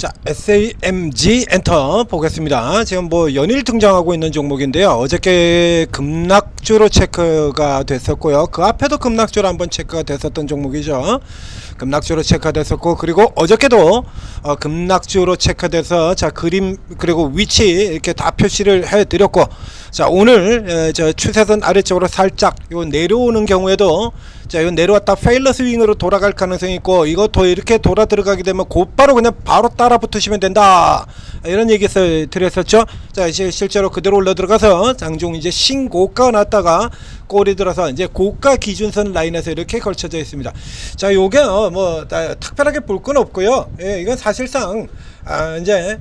자, SAMG 엔터 보겠습니다. 지금 뭐 연일 등장하고 있는 종목인데요. 어저께 급락주로 체크가 됐었고요. 그 앞에도 급락주로 한번 체크가 됐었던 종목이죠. 급락주로 체크가 됐었고, 그리고 어저께도 급락주로 체크돼서 자 그림 그리고 위치 이렇게 다 표시를 해드렸고, 자 오늘 저 추세선 아래쪽으로 살짝 요 내려오는 경우에도 자 요 내려왔다 페일러 스윙으로 돌아갈 가능성이 있고, 이거 더 이렇게 돌아 들어가게 되면 곧바로 그냥 바로 따라 붙으시면 된다, 이런 얘기 드렸었죠. 자 이제 실제로 그대로 올라 들어가서 장중 이제 신고가 났다가 꼬리 들어서 이제 고가 기준선 라인에서 이렇게 걸쳐져 있습니다. 자 요게 뭐 특별하게 볼 건 없고요. 예, 이건 사실상 이제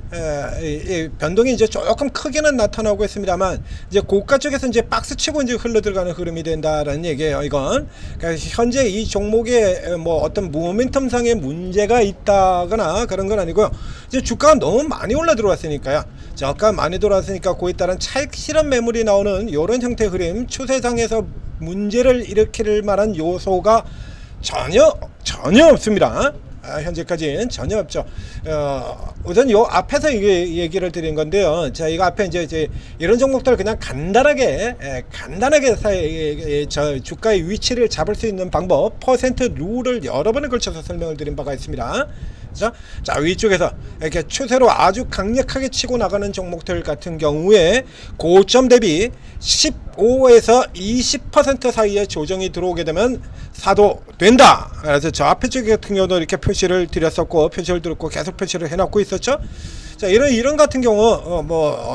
변동이 이제 조금 크게는 나타나고 있습니다만, 이제 고가 쪽에서 이제 박스 치고 이제 흘러 들어가는 흐름이 된다라는 얘기예요. 이건 그러니까 현재 이 종목에 뭐 어떤 모멘텀 상의 문제가 있다거나 그런 건 아니고요. 이제 주가가 너무 많이 올라 들어왔으니까요. 저가 많이 들어왔으니까 그에 따른 차익 실현 매물이 나오는 이런 형태의 흐름, 추세상에서 문제를 일으킬 만한 요소가 전혀 없습니다. 현재까지는 전혀 없죠. 우선 요 앞에서 이게 얘기를 드린 건데요. 자, 이거 앞에 이제 이런 종목들 그냥 간단하게 저 주가의 위치를 잡을 수 있는 방법, 퍼센트 룰을 여러 번에 걸쳐서 설명을 드린 바가 있습니다. 그렇죠? 자, 위쪽에서 이렇게 추세로 아주 강력하게 치고 나가는 종목들 같은 경우에 고점 대비 15에서 20% 사이에 조정이 들어오게 되면 사도 된다. 그래서 저 앞에 쪽 같은 경우도 이렇게 표시를 드렸었고, 표시를 드렸고 계속 표시를 해놓고 있었죠. 자, 이런 같은 경우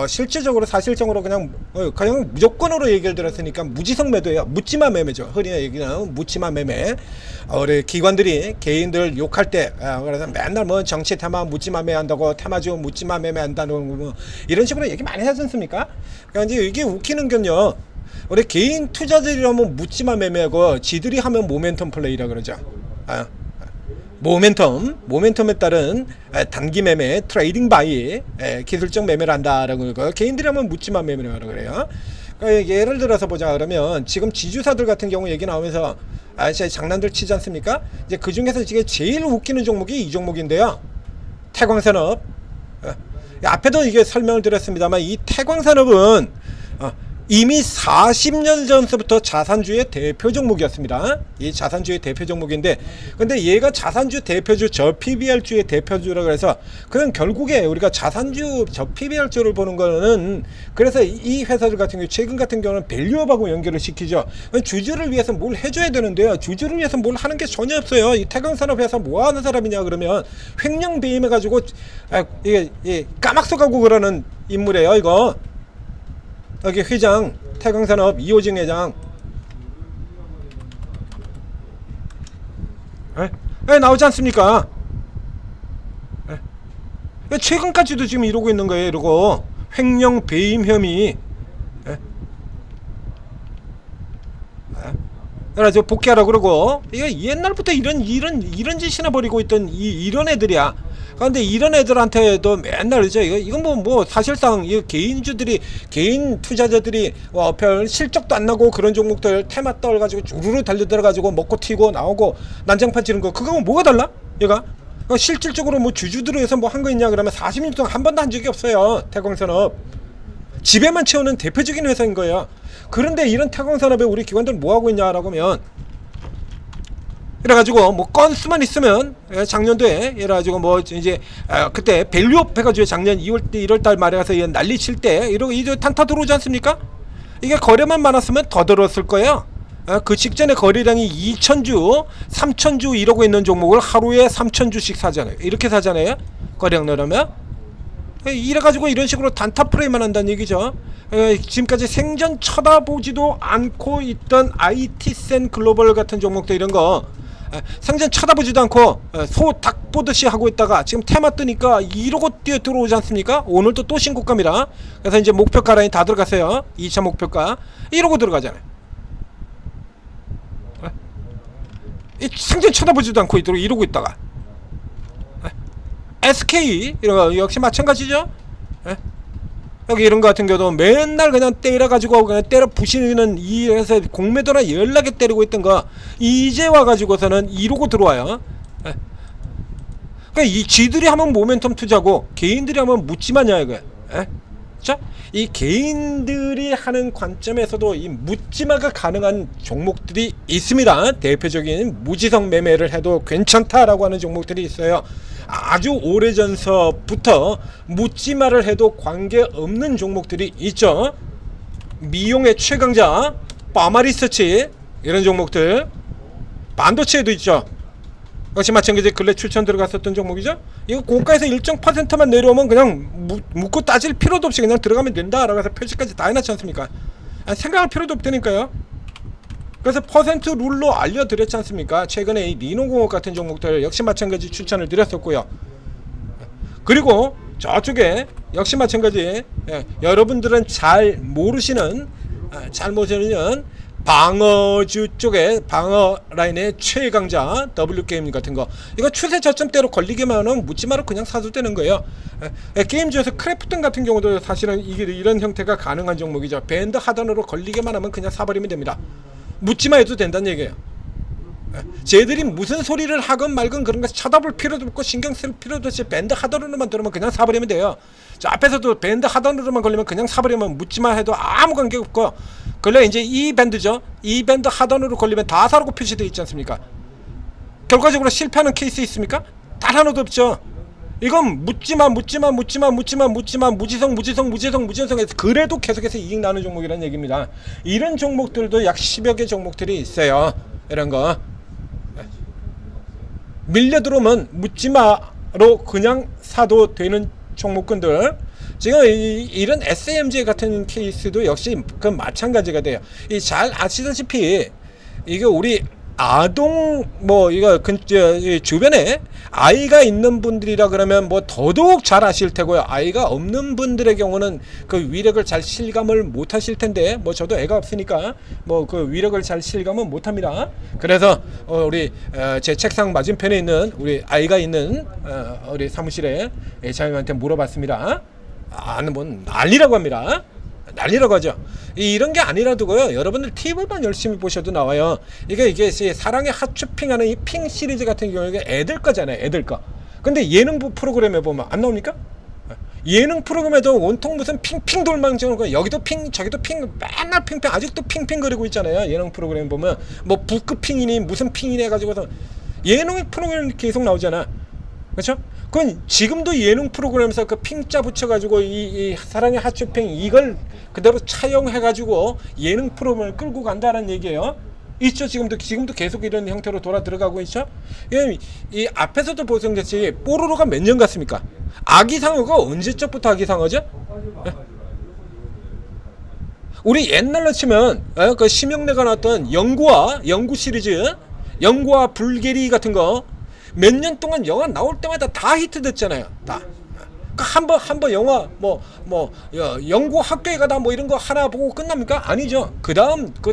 실질적으로 사실적으로 그냥 무조건으로 얘기를 드렸으니까 무지성 매도예요. 묻지마 매매죠. 흔히 얘기는 묻지마 매매. 우리 기관들이 개인들 욕할 때 그래서 맨날 뭐 정치 테마 묻지마 매매한다고, 테마주 묻지마 매매한다는 뭐 이런 식으로 얘기 많이 하지 않습니까? 그러니까 이제 이게 웃기는 건요, 우리 개인 투자들이라면 묻지마 매매하고 지들이 하면 모멘텀 플레이라 그러죠. 모멘텀에 따른 단기 매매, 트레이딩 바이, 기술적 매매를 한다라고 그러고, 개인들이 하면 묻지마 매매라고 그래요. 그러니까 예를 들어서 보자 그러면 지금 지주사들 같은 경우 얘기 나오면서 장난들 치지 않습니까? 이제 그 중에서 지금 제일 웃기는 종목이 이 종목인데요. 태광산업. 앞에도 이게 설명을 드렸습니다만, 이 태광산업은 이미 40년 전서부터 자산주의 대표 종목이었습니다. 이 자산주의 대표 종목인데, 근데 얘가 자산주 대표주, 저 PBR주의 대표주라 그래서, 그냥 결국에 우리가 자산주 저 PBR주를 보는 거는, 그래서 이 회사들 같은 경우 최근 같은 경우는 밸류업하고 연결을 시키죠. 주주를 위해서 뭘 해줘야 되는데요, 주주를 위해서 뭘 하는 게 전혀 없어요. 이 태광산업 회사 뭐 하는 사람이냐 그러면 횡령 배임해가지고 이게 까막서 가고 그러는 인물이에요. 이거 여기 회장, 태광산업 이호진 회장. 나오지 않습니까? 최근까지도 지금 이러고 있는 거예요. 이러고 횡령 배임 혐의. 그래서 복귀하라 그러고, 이게 옛날부터 이런 짓이나 벌이고 있던 이런 애들이야. 그런데 이런 애들한테도 맨날 이건 뭐 사실상 이 개인주들이, 개인 투자자들이 별 실적도 안 나고 그런 종목들 테마 떠가지고 주르르 달려들어가지고 먹고 튀고 나오고 난장판 치는 거, 그거하고 뭐가 달라? 얘가 실질적으로 뭐 주주들을 위해서 뭐 한 거 있냐 그러면 40년 동안 한 번도 한 적이 없어요. 태광산업 지배만 채우는 대표적인 회사인 거예요. 그런데 이런 태광산업에 우리 기관들은 뭐 하고 있냐라고 하면, 이래가지고 뭐 건수만 있으면 작년도에 이래가지고 뭐 이제 그때 밸류업 해가지고 작년 1월달 말에 가서 난리 칠 때 이러고 이제 탄타 들어오지 않습니까? 이게 거래만 많았으면 더 들어왔을 거예요. 그 직전에 거래량이 2,000주, 3,000주 이러고 있는 종목을 하루에 3,000주씩 사잖아요. 이렇게 사잖아요. 거래량 넣으면. 이래가지고 이런 식으로 단타 플레이만 한다는 얘기죠. 지금까지 생전 쳐다보지도 않고 있던 IT센 글로벌 같은 종목들, 이런 거 생전 쳐다보지도 않고 소 닭 보듯이 하고 있다가 지금 테마 뜨니까 이러고 뛰어 들어오지 않습니까? 오늘도 또 신고가입니다. 그래서 이제 목표가 라인 다 들어갔어요. 2차 목표가 이러고 들어가잖아요. 생전 쳐다보지도 않고 이러고 있다가 SK 이런 거 역시 마찬가지죠. 여기 이런 거 같은 경우도 맨날 그냥 때려가지고 그냥 때려 부시는 이 회사 공매도나 연락에 때리고 있던 거, 이제 와가지고서는 이러고 들어와요. 그러니까 이 지들이 하면 모멘텀 투자고 개인들이 하면 묻지마냐 이거야. 자, 이 개인들이 하는 관점에서도 이 묻지마가 가능한 종목들이 있습니다. 대표적인 무지성 매매를 해도 괜찮다라고 하는 종목들이 있어요. 아주 오래전서부터 묻지마를 해도 관계없는 종목들이 있죠. 미용의 최강자 파마리서치 이런 종목들, 반도체에도 있죠. 역시 마찬가지 근래 추천 들어갔었던 종목이죠. 이거 고가에서 일정 퍼센트만 내려오면 그냥 묻고 따질 필요도 없이 그냥 들어가면 된다라고 해서 표시까지 다 해놨지 않습니까? 생각할 필요도 없다니까요. 그래서 퍼센트 룰로 알려드렸지 않습니까? 최근에 이 리노공업 같은 종목들 역시 마찬가지 추천을 드렸었고요. 그리고 저쪽에 역시 마찬가지, 여러분들은 잘 모르시는 방어주 쪽에 방어 라인의 최강자 W게임 같은 거, 이거 추세 저점대로 걸리기만 하면 묻지마로 그냥 사도 되는 거예요. 게임주에서 크래프톤 같은 경우도 사실은 이런 형태가 가능한 종목이죠. 밴드 하단으로 걸리기만 하면 그냥 사버리면 됩니다. 묻지마 해도 된다는 얘기예요. 쟤들이 무슨 소리를 하건 말건 그런 거 쳐다볼 필요도 없고 신경 쓸 필요도 없이 밴드 하단으로만 들으면 그냥 사버리면 돼요. 저 앞에서도 밴드 하단으로만 걸리면 그냥 사버리면 묻지마 해도 아무 관계 없고, 근래 이제 이 밴드죠. 이 밴드 하단으로 걸리면 다 사라고 표시되어 있지 않습니까? 결과적으로 실패하는 케이스 있습니까? 단 하나도 없죠. 이건 묻지마 무지성해서 그래도 계속해서 이익 나는 종목이라는 얘기입니다. 이런 종목들도 약 10여 개 종목들이 있어요. 이런 거 밀려 들어오면 묻지마로 그냥 사도 되는 종목군들, 지금 이런 SMG 같은 케이스도 역시 그 마찬가지가 돼요. 이 잘 아시다시피 이게 우리 아동 이거 주변에 아이가 있는 분들이라 그러면 더더욱 잘 아실 테고요. 아이가 없는 분들의 경우는 그 위력을 잘 실감을 못 하실 텐데, 저도 애가 없으니까 그 위력을 잘 실감은 못 합니다. 그래서 우리 제 책상 맞은편에 있는 우리 아이가 있는 우리 사무실에 자영한테 물어봤습니다. 난리라고 합니다. 난리라고 하죠. 이런 게 아니라도요, 여러분들 TV만 열심히 보셔도 나와요. 이게 사랑의 핫쇼핑하는 이 핑 시리즈 같은 경우에 애들 거잖아요. 애들 거. 근데 예능 프로그램에 보면 안 나옵니까? 예능 프로그램에도 온통 무슨 핑핑 돌망치는 거, 여기도 핑 저기도 핑, 맨날 핑핑, 아직도 핑핑 거리고 있잖아요. 예능 프로그램 보면 북극 핑이니 무슨 핑이니 해가지고서 예능 프로그램 계속 나오잖아. 그렇죠? 그건 지금도 예능 프로그램에서 그 핑자 붙여가지고 이 사랑의 핫쇼핑 이걸 그대로 차용해가지고 예능 프로그램을 끌고 간다는 얘기예요. 있죠. 지금도 계속 이런 형태로 돌아 들어가고 있죠. 이 앞에서도 보셨듯이 뽀로로가 몇 년 갔습니까? 아기상어가 언제적부터 아기상어죠? 우리 옛날로 치면 그 심영래가 나왔던 영구 시리즈, 영구와 불게리 같은 거 몇 년 동안 영화 나올 때마다 다 히트됐잖아요. 다. 한번 영화 영구 학교에 가다 이런 거 하나 보고 끝납니까? 아니죠. 그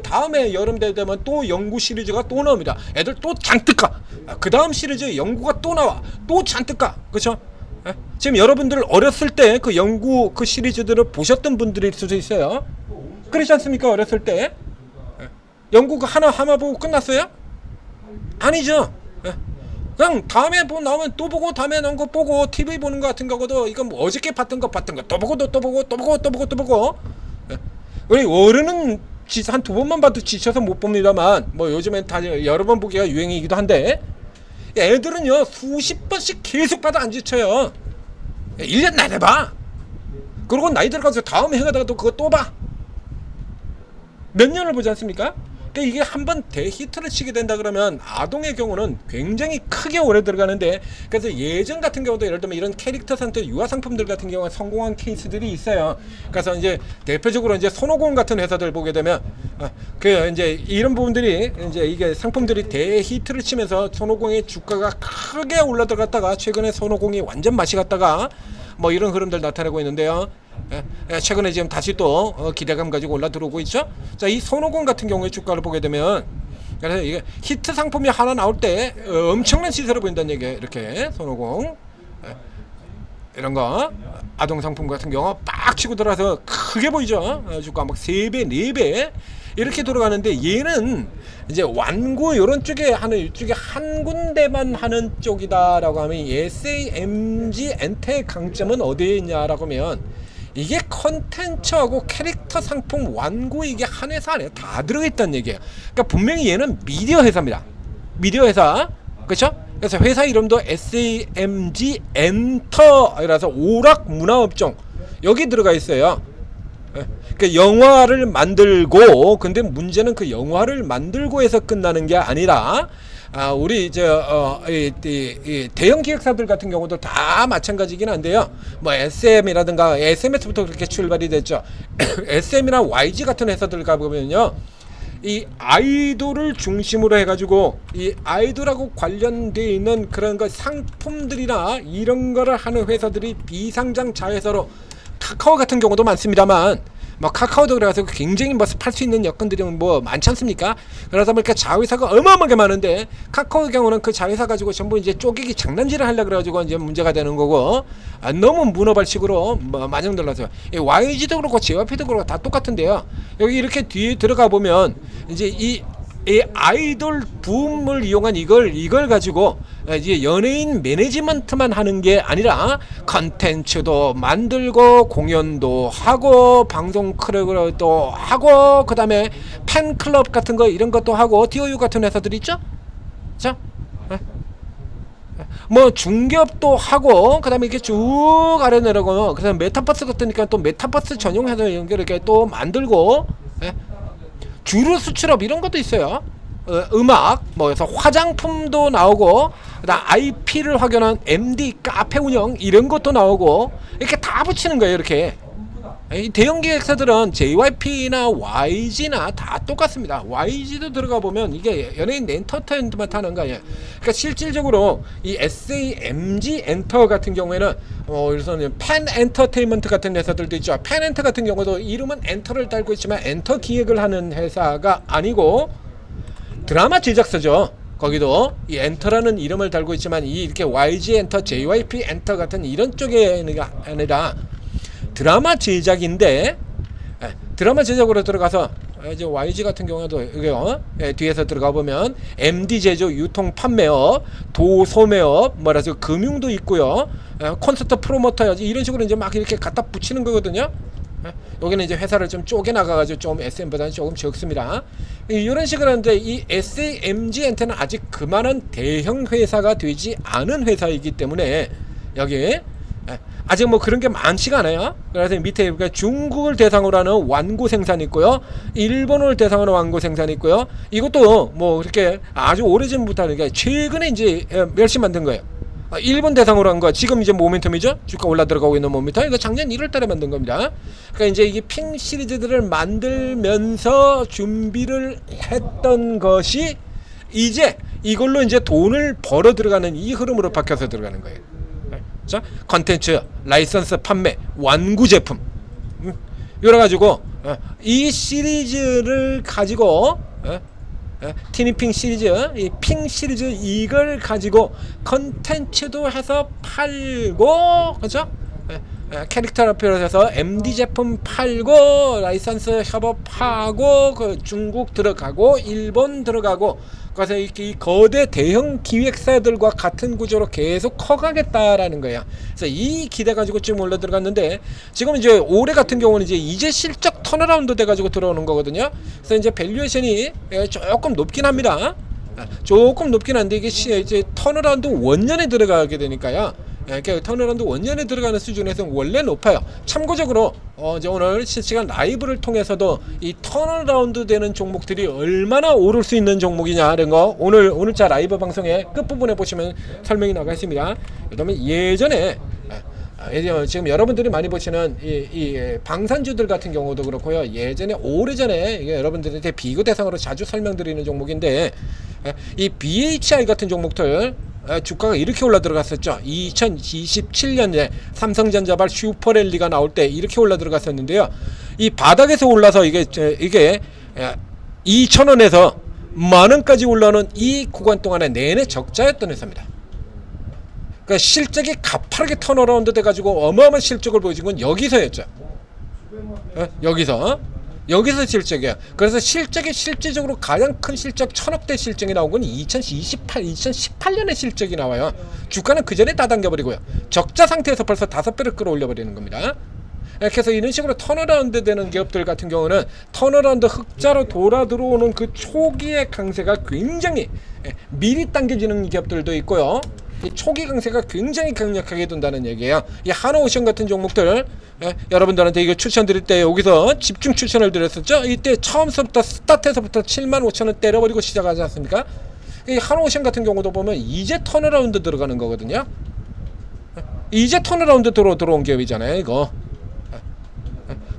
다음에 여름 되면 또 영구 시리즈가 또 나옵니다. 애들 또 잔뜩 가. 그 다음 시리즈 영구가 또 나와. 또 잔뜩 가. 그렇죠? 지금 여러분들 어렸을 때 그 영구 그 시리즈들을 보셨던 분들일 수도 있어요. 그렇지 않습니까? 어렸을 때 영구 하나 보고 끝났어요? 아니죠. 그냥 다음에 나오면 또 보고, 다음에 나온 거 보고, TV 보는 거 같은 거도 이건 어저께 봤던 거 또 보고. 우리 어른은 한 두 번만 봐도 지쳐서 못 봅니다만, 요즘엔 다 여러 번 보기가 유행이기도 한데, 애들은요 수십 번씩 계속 봐도 안 지쳐요. 1년 내내 봐. 그리고 나이 들어가서 다음 해가 다가도 그거 또 봐. 몇 년을 보지 않습니까? 이게 한번 대히트를 치게 된다 그러면 아동의 경우는 굉장히 크게 오래 들어가는데, 그래서 예전 같은 경우도 예를 들면 이런 캐릭터 상태 유아 상품들 같은 경우는 성공한 케이스들이 있어요. 그래서 이제 대표적으로 이제 손오공 같은 회사들 보게 되면 이제 이런 부분들이 이제 이게 상품들이 대히트를 치면서 손오공의 주가가 크게 올라들어갔다가 최근에 손오공이 완전 맛이 갔다가 이런 흐름들 나타나고 있는데요. 최근에 지금 다시 또 기대감 가지고 올라 들어오고 있죠. 자, 이 손오공 같은 경우의 주가를 보게 되면, 그래서 이게 히트 상품이 하나 나올 때 엄청난 시세로 보인다는 얘기예요. 이렇게 손오공 이런 거 아동 상품 같은 경우 빡 치고 들어와서 크게 보이죠. 주가 3배 4배 이렇게 돌아가는데 얘는 이제 완구 이런 쪽에 하는 이쪽에 한 군데만 하는 쪽이다라고 하면 SAMG 엔터의 강점은 어디에 있냐라고 하면 이게 컨텐츠하고 캐릭터 상품 완구 이게 한 회사 안에 다 들어있다는 얘기예요. 그러니까 분명히 얘는 미디어 회사입니다. 미디어 회사, 그렇죠? 그래서 회사 이름도 SAMG 엔터라서 오락 문화업종 여기 들어가 있어요. 그 영화를 만들고, 근데 문제는 그 영화를 만들고 해서 끝나는 게 아니라 우리 이 대형 기획사들 같은 경우도 다 마찬가지긴 한데요. 뭐 SM이라든가 SM에서부터 그렇게 출발이 됐죠. SM이나 YG 같은 회사들 가보면요, 이 아이돌을 중심으로 해가지고 이 아이돌하고 관련되어 있는 그런 거 상품들이나 이런 거를 하는 회사들이 비상장 자회사로, 카카오 같은 경우도 많습니다만, 뭐 카카오도 그래서 굉장히 뭐 팔 수 있는 여건들이 뭐 많지 않습니까? 그러다 보니까 자회사가 어마어마하게 많은데, 카카오의 경우는 그 자회사 가지고 전부 이제 쪼개기 장난질을 하려 그래가지고 이제 문제가 되는 거고, 너무 문어발식으로 뭐 마정들어서요. YG도 그렇고 JYP도 그렇고 다 똑같은데요. 여기 이렇게 뒤에 들어가 보면 이제 이 아이돌 붐을 이용한 이걸 가지고 이제 연예인 매니지먼트만 하는 게 아니라 컨텐츠도 만들고 공연도 하고 방송 크루도 하고 그다음에 팬클럽 같은 거 이런 것도 하고 DOU 같은 회사들 있죠? 자, 뭐 중개업도 하고 그다음에 이렇게 쭉 아래 내려가고, 그다음 메타버스 같으니까 또 메타버스 전용 회사 이렇게 또 만들고, 주류 수출업 이런 것도 있어요. 음악, 뭐 그래서 화장품도 나오고, 그다음 IP를 확연한 MD 카페 운영 이런 것도 나오고, 이렇게 다 붙이는 거예요. 이렇게 대형 기획사들은 JYP나 YG나 다 똑같습니다. YG도 들어가 보면 이게 연예인 엔터테인먼트 하는 거 아니에요. 그러니까 실질적으로 이 SAMG 엔터 같은 경우에는 그래서 팬 엔터테인먼트 같은 회사들도 있죠. 팬 엔터 같은 경우도 이름은 엔터를 달고 있지만 엔터 기획을 하는 회사가 아니고 드라마 제작사죠. 거기도 이 엔터라는 이름을 달고 있지만 이 이렇게 YG 엔터, JYP 엔터 같은 이런 쪽에 아니라 드라마 제작인데, 드라마 제작으로 들어가서 이제 YG 같은 경우에도 이게 뒤에서 들어가 보면 MD 제조, 유통, 판매업, 도소매업, 뭐라서 금융도 있고요. 콘서트 프로모터 이런 식으로 이제 막 이렇게 갖다 붙이는 거거든요. 여기는 이제 회사를 좀 쪼개 나가가지고 좀 SM보다는 조금 적습니다. 이런 식으로 하는데 이 SAMG한테는 아직 그만한 대형 회사가 되지 않은 회사이기 때문에 여기 아직 뭐 그런 게 많지가 않아요. 그래서 밑에 중국을 대상으로 하는 완구 생산이 있고요, 일본을 대상으로 완구 생산이 있고요. 이것도 뭐 그렇게 아주 오래전부터 하니까 최근에 이제 멸시 만든 거예요. 일본 대상으로 한 거 지금 이제 모멘텀이죠. 주가 올라 들어가고 있는 모멘텀. 이거 작년 1월달에 만든 겁니다. 그러니까 이제 이게 핑 시리즈들을 만들면서 준비를 했던 것이 이제 이걸로 이제 돈을 벌어 들어가는 이 흐름으로 바뀌어서 들어가는 거예요. 자, 컨텐츠, 라이선스 판매, 완구 제품, 이래 가지고 이 시리즈를 가지고 티니핑 시리즈, 이 핑 시리즈 이걸 가지고 컨텐츠도 해서 팔고, 그렇죠? 캐릭터를 표현해서 MD 제품 팔고, 라이선스 협업하고, 그 중국 들어가고, 일본 들어가고, 그래서 이 거대 대형 기획사들과 같은 구조로 계속 커가겠다라는 거야. 그래서 이 기대 가지고 지금 올라 들어갔는데, 지금 이제 올해 같은 경우는 이제 실적 턴어라운드 돼 가지고 들어오는 거거든요. 그래서 이제 밸류에이션이 조금 높긴 합니다. 조금 높긴 한데 이게 이제 턴어라운드 원년에 들어가게 되니까요. 그러니까 턴어라운드 원년에 들어가는 수준에서 원래 높아요. 참고적으로 이제 오늘 실시간 라이브를 통해서도 이 턴어라운드 되는 종목들이 얼마나 오를 수 있는 종목이냐 이런 거 오늘자 라이브 방송의 끝부분에 보시면 설명이 나가 있습니다. 그다음에 예전에 지금 여러분들이 많이 보시는 이 방산주들 같은 경우도 그렇고요. 예전에 오래전에 여러분들한테 비교 대상으로 자주 설명드리는 종목인데, 이 BHI 같은 종목들 주가가 이렇게 올라 들어갔었죠. 2027년에 삼성전자발 슈퍼랠리가 나올 때 이렇게 올라 들어갔었는데요. 이 바닥에서 올라서 이게 2,000원에서 만원까지 올라오는 이 구간 동안에 내내 적자였던 회사입니다. 그러니까 실적이 가파르게 턴어라운드 돼가지고 어마어마한 실적을 보여준 건 여기서였죠. 여기서. 여기서 실적이야. 그래서 실적이 실질적으로 가장 큰 실적 1000억대 실적이 나온 건 2018년에 실적이 나와요. 주가는 그 전에 다 당겨버리고요. 적자 상태에서 벌써 5배를 끌어올려 버리는 겁니다. 그래서 이런 식으로 턴어라운드 되는 기업들 같은 경우는 턴어라운드 흑자로 돌아 들어오는 그 초기의 강세가 굉장히 미리 당겨지는 기업들도 있고요. 이 초기 강세가 굉장히 강력하게 든다는 얘기예요. 이 하나오션 같은 종목들 여러분들한테 이거 추천드릴 때 여기서 집중 추천을 드렸었죠. 이때 처음부터 스타트에서부터 75,000원 때려버리고 시작하지 않습니까? 이 하나오션 같은 경우도 보면 이제 턴어라운드 들어가는 거거든요. 이제 턴어라운드 들어온 기업이잖아요 이거.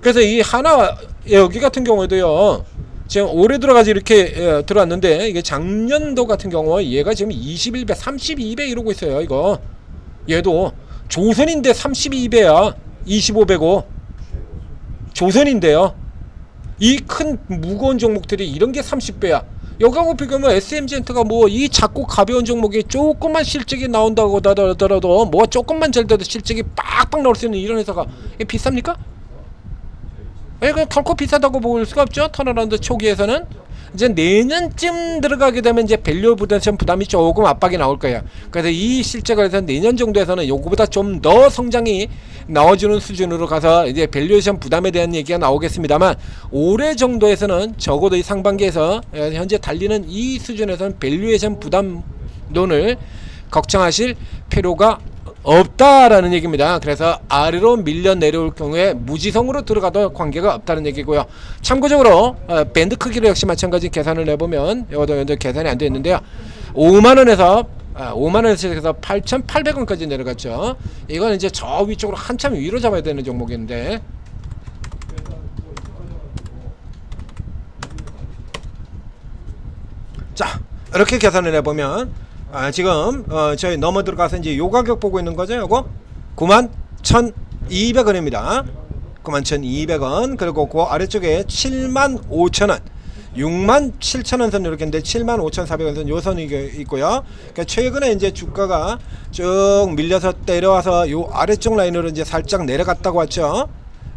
그래서 이 하나 여기 같은 경우에도요, 지금 올해 들어가지 이렇게 들어왔는데 이게 작년도 같은 경우 얘가 지금 21배 32배 이러고 있어요. 이거 얘도 조선인데 32배야. 25배고 조선인데요, 이 큰 무거운 종목들이 이런 게 30배야 여기하고 비교하면 SMG엔터가 뭐 이 작고 가벼운 종목이 조금만 실적이 나온다고 하더라도 뭐 조금만 잘 돼도 실적이 빡빡 나올 수 있는 이런 회사가 비쌉니까? 결코 비싸다고 볼 수가 없죠. 턴어라운드 초기에서는. 이제 내년쯤 들어가게 되면 이제 밸류 부담이 조금 압박이 나올 거예요. 그래서 이 실적을 해서 내년 정도에서는 요거보다 좀 더 성장이 나와주는 수준으로 가서 이제 밸류에이션 부담에 대한 얘기가 나오겠습니다만, 올해 정도에서는 적어도 이 상반기에서 현재 달리는 이 수준에서는 밸류에이션 부담론을 걱정하실 필요가 없다라는 얘기입니다. 그래서 아래로 밀려 내려올 경우에 무지성으로 들어가도 관계가 없다는 얘기고요. 참고적으로 밴드 크기로 역시 마찬가지 계산을 내보면 이것도 계산이 안 되어 있는데요. 5만원에서 8,800원까지 내려갔죠. 이건 이제 저 위쪽으로 한참 위로 잡아야 되는 종목인데, 자 이렇게 계산을 해보면 지금 저희 넘어 들어가서 이제 요 가격 보고 있는 거죠. 요거 91,200원입니다 91,200원. 그리고 그 아래쪽에 75,000원 67,000원 선 이렇게 있는데 75,400원 선 요 선이 있고요. 그러니까 최근에 이제 주가가 쭉 밀려서 내려와서 요 아래쪽 라인으로 이제 살짝 내려갔다고 왔죠.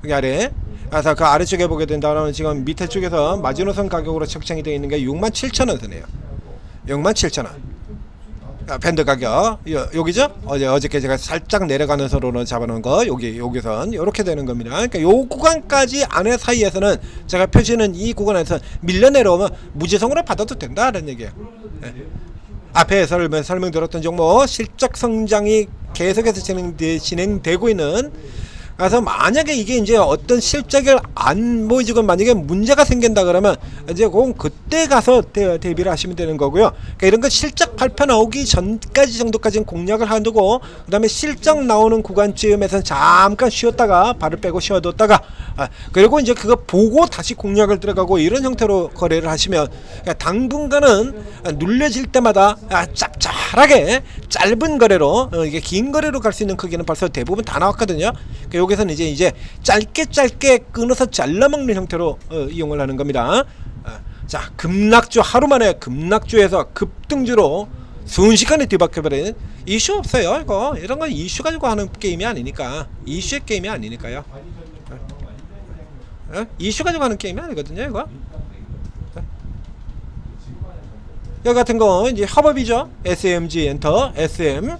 여기 아래. 그래서 그 아래쪽에 보게 된다면 지금 밑에 쪽에서 마지노선 가격으로 책정이 되어 있는 게 67,000원 선이에요. 67,000원 밴드 가격 여기죠. 어저께 제가 살짝 내려가는 선으로 잡아놓은 거 여기선 이렇게 되는 겁니다. 그러니까 요 구간까지 안에 사이에서는 제가 표시는 이 구간에서 밀려 내려오면 무지성으로 받아도 된다는 얘기예요. 앞에 설명드렸던 종목 실적 성장이 계속해서 진행되고 있는. 그래서 만약에 이게 이제 어떤 실적을 안 보여주고 만약에 문제가 생긴다 그러면 이제 그때 가서 대비를 하시면 되는 거고요. 그러니까 이런 거 실적 발표 나오기 전까지 정도까지는 공략을 하고, 그 다음에 실적 나오는 구간쯤에서 잠깐 쉬었다가 발을 빼고 쉬어뒀다가 그리고 이제 그거 보고 다시 공략을 들어가고 이런 형태로 거래를 하시면, 그러니까 당분간은 눌려질 때마다 짭짤하게 짧은 거래로 이게 긴 거래로 갈 수 있는 크기는 벌써 대부분 다 나왔거든요. 그러니까 여기서는 이제 짧게 끊어서 잘라먹는 형태로 이용을 하는 겁니다. 자, 급락주 하루 만에 급락주에서 급등주로 순식간에 뒤바뀌어버린. 이슈 없어요. 이거 이런 건 이슈 가지고 하는 게임이 아니니까. 이슈의 게임이 아니니까요. 이슈 가지고 하는 게임이 아니거든요. 이거 여기 같은 거 이제 협업이죠. SMG엔터 SM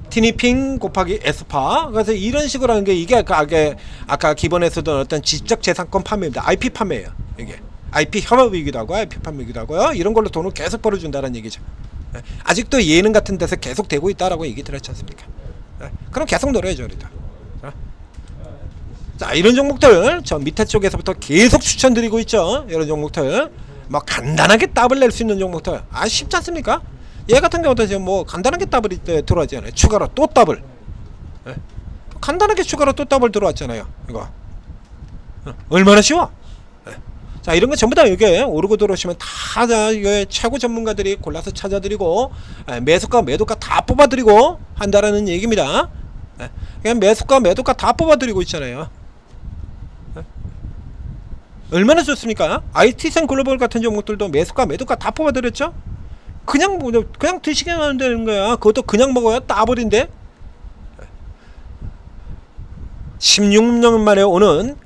티니핑 곱하기 에스파. 그래서 이런 식으로 하는 게 이게 아까 기본에서도 어떤 지적재산권 판매입니다. IP 판매예요. 이게 IP 협업이기도 하고 IP 판매이기도 하고요. 이런 걸로 돈을 계속 벌어준다는 얘기죠. 아직도 예능 같은 데서 계속 되고 있다라고 얘기 들었지 않습니까? 그럼 계속 놀아야죠. 우리도. 자, 이런 종목들 저 밑에 쪽에서부터 계속 추천드리고 있죠. 이런 종목들 뭐 간단하게 더블 낼 수 있는 종목들 쉽지 않습니까? 얘 같은 경우도 지금 뭐 간단하게 더블이 들어왔잖아요. 추가로 또 더블. 간단하게 추가로 또 더블 들어왔잖아요. 이거 얼마나 쉬워? 자, 이런 거 전부 다 여기에 오르고 들어오시면 다 이게 최고 전문가들이 골라서 찾아드리고 매수가 매도가 다 뽑아드리고 한다라는 얘기입니다. 그냥 매수가 매도가 다 뽑아드리고 있잖아요. 얼마나 좋습니까? IT생 글로벌 같은 종목들도 매수가 매도가 다 뽑아드렸죠. 그냥 드시게만 되는 거야. 그것도 그냥 먹어야 따버린데. 16년 만에 오는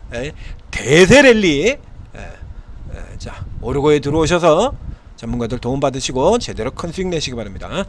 대세 랠리. 자, 오르고에 들어오셔서 전문가들 도움 받으시고 제대로 큰 수익 내시기 바랍니다.